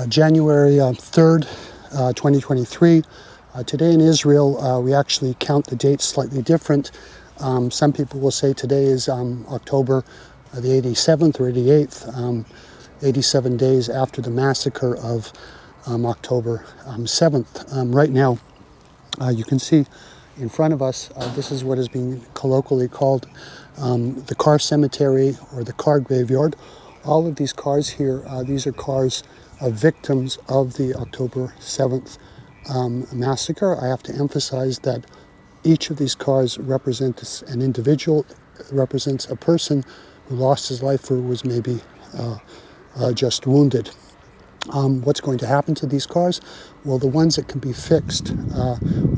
January 3rd, 2023. Today in Israel, we actually count the dates slightly different. Some people will say today is October the 87th or 88th, 87 days after the massacre of October 7th. Right now, you can see in front of us, this is what is being colloquially called the car cemetery or the car graveyard. All of these cars here, these are cars of victims of the October 7th massacre. I have to emphasize that each of these cars represents an individual, represents a person who lost his life or was maybe just wounded. What's going to happen to these cars? Well, the ones that can be fixed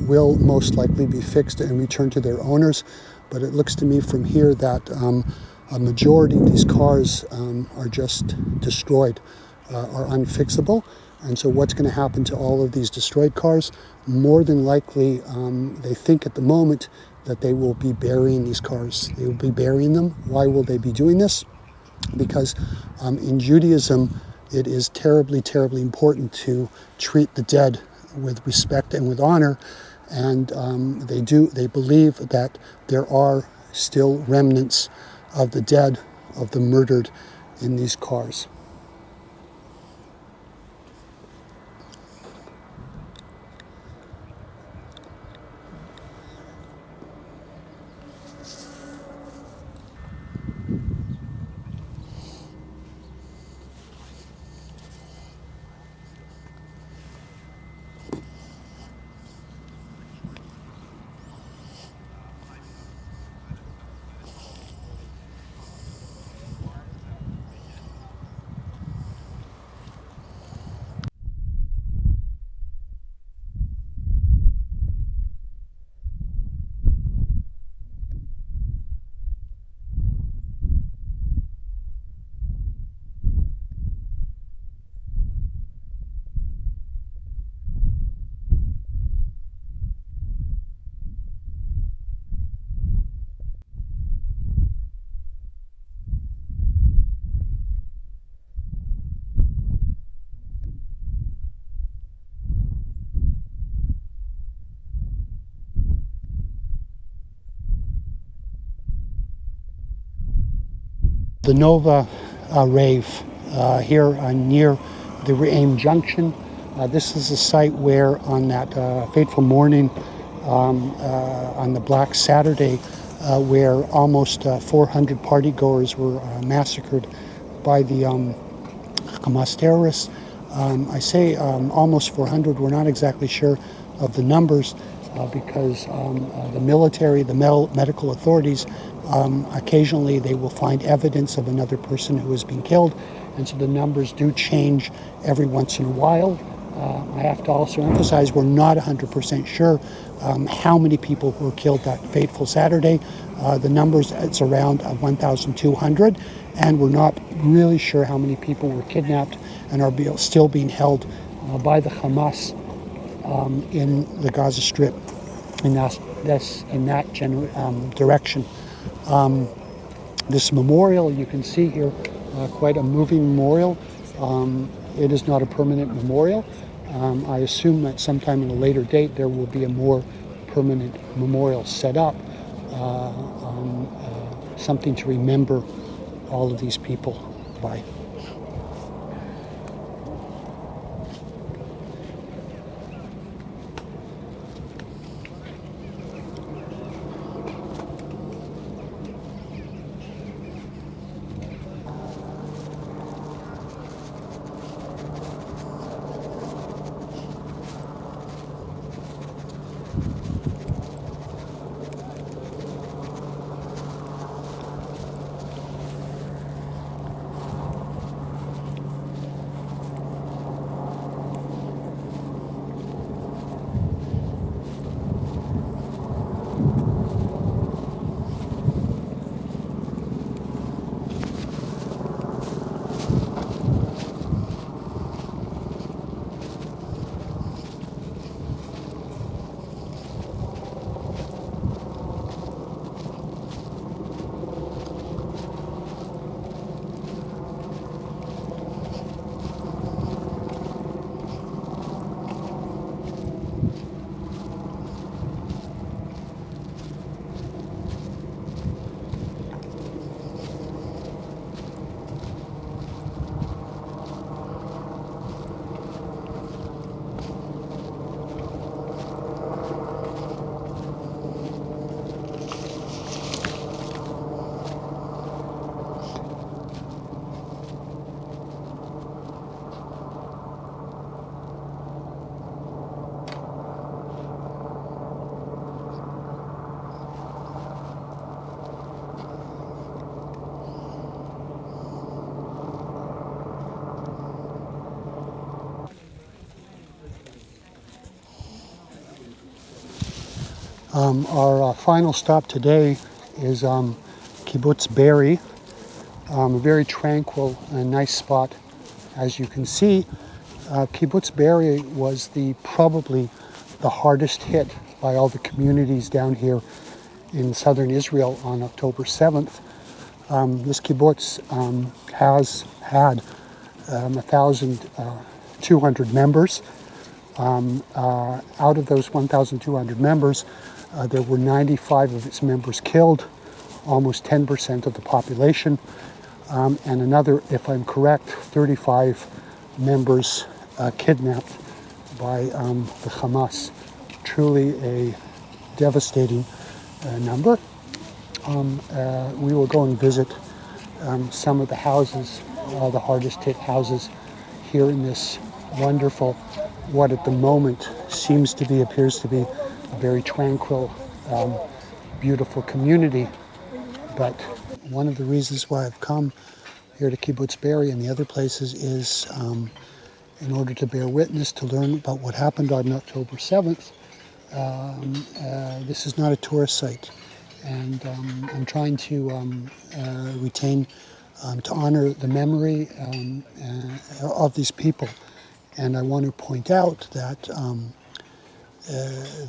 will most likely be fixed and returned to their owners. But it looks to me from here that a majority of these cars are just destroyed, are unfixable. And so what's going to happen to all of these destroyed cars? More than likely, they think at the moment that they will be burying these cars. They will be burying them. Why will they be doing this? Because in Judaism, it is terribly, terribly important to treat the dead with respect and with honor. And they believe that there are still remnants of the dead, of the murdered in these cars. The Nova rave here near the Re'aim Junction. This is a site where on that fateful morning on the Black Saturday where almost 400 partygoers were massacred by the Hamas terrorists. I say almost 400. We're not exactly sure of the numbers because the military, the medical authorities, occasionally they will find evidence of another person who has been killed, and so the numbers do change every once in a while. I have to also emphasize we're not 100% sure how many people were killed that fateful Saturday. The numbers, it's around 1,200, and we're not really sure how many people were kidnapped and are still being held by the Hamas in the Gaza Strip in that direction. This memorial, you can see here, quite a moving memorial. It is not a permanent memorial. I assume that sometime in a later date there will be a more permanent memorial set up, something to remember all of these people by. Our final stop today is Kibbutz Be'eri, a very tranquil and nice spot. As you can see, Kibbutz Be'eri was probably the hardest hit by all the communities down here in southern Israel on October 7th. This kibbutz has had 1,200 members. Out of those 1,200 members, there were 95 of its members killed, almost 10% of the population, and another, if I'm correct, 35 members kidnapped by the Hamas. Truly a devastating number. We will go and visit some of the houses, the hardest hit houses here in this wonderful, what at the moment appears to be a very tranquil, beautiful community. But one of the reasons why I've come here to Kibbutz Be'eri and the other places is in order to bear witness, to learn about what happened on October 7th. This is not a tourist site, and I'm trying to retain, to honor the memory of these people. And I want to point out that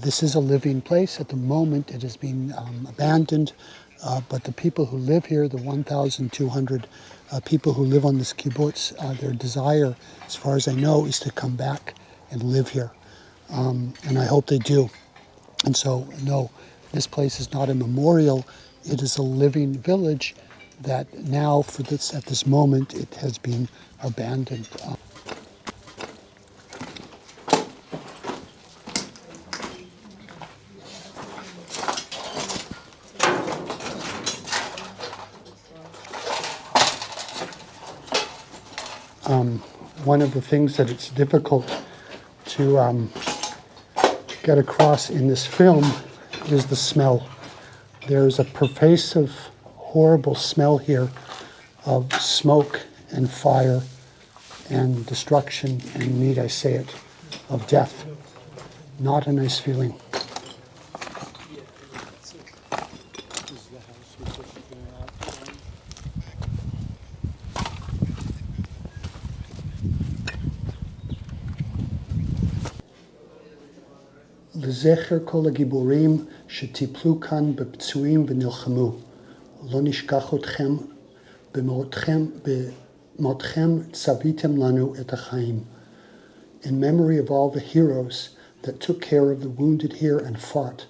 this is a living place. At the moment, it has been abandoned, but the people who live here, the 1,200 people who live on this kibbutz, their desire, as far as I know, is to come back and live here. And I hope they do. And so, no, this place is not a memorial. It is a living village that now, at this moment, it has been abandoned. One of the things that it's difficult to get across in this film is the smell. There's a pervasive, horrible smell here of smoke and fire and destruction, and need I say it, of death. Not a nice feeling. לזכר כל הגיבורים שטיפלו כאן בפצועים ונלחמו. לא נשכח אתכם, במותכם צוויתם לנו את החיים. In memory of all the heroes that took care of the wounded here and fought,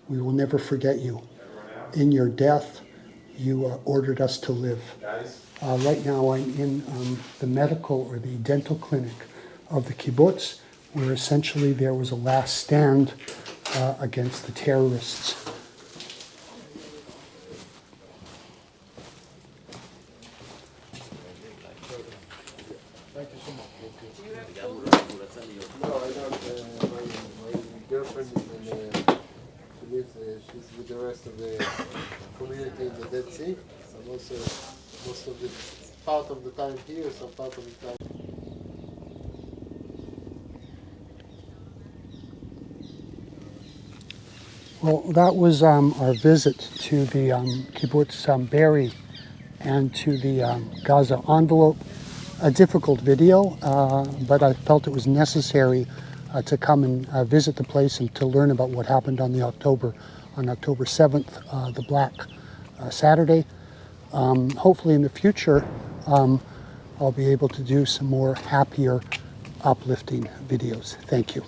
we will never forget you. In your death, you ordered us to live. Right now I'm in the medical or the dental clinic of the kibbutz, where essentially there was a last stand against the terrorists. Thank you so much. No, I don't. My girlfriend she lives. She's with the rest of the community in the Dead Sea. So also most of the part of the time here, some part of the time. Well, that was our visit to the Kibbutz Be'eri and to the Gaza envelope. A difficult video, but I felt it was necessary to come and visit the place and to learn about what happened on October 7th, the Black Saturday. Hopefully in the future, I'll be able to do some more happier, uplifting videos. Thank you.